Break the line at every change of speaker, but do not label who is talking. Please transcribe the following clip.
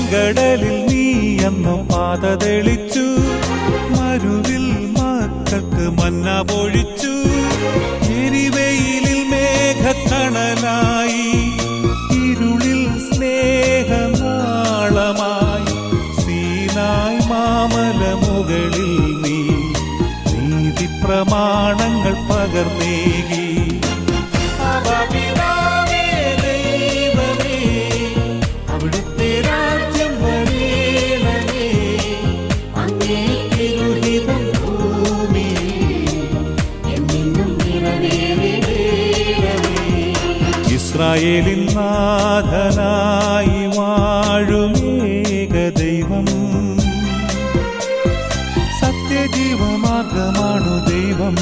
ചെങ്കടലിൽ നീ അന്നു പാത തെളിച്ചു, മരുവിൽ മക്കൾക്ക് മന്ന പൊഴിച്ചു. എരിവെയിലിൽ മേഘക്കണലായി, ഇരുളിൽ സ്നേഹനാളമായി. സീനായ് മാമല മുകളിൽ നീ നീതി പ്രമാണങ്ങൾ പകർന്നേകി. അവിടുത്തെ രാജ്യം വരേണമേ, അങ്ങേ തിരുഹിതം ഭൂമിയിൽ എന്നും നിറവേറേണമേ. ഇസ്രായേലിൻ നാഥനായി വാഴുമേക ദൈവം, സത്യജീവമാർഗമാണു ദൈവം.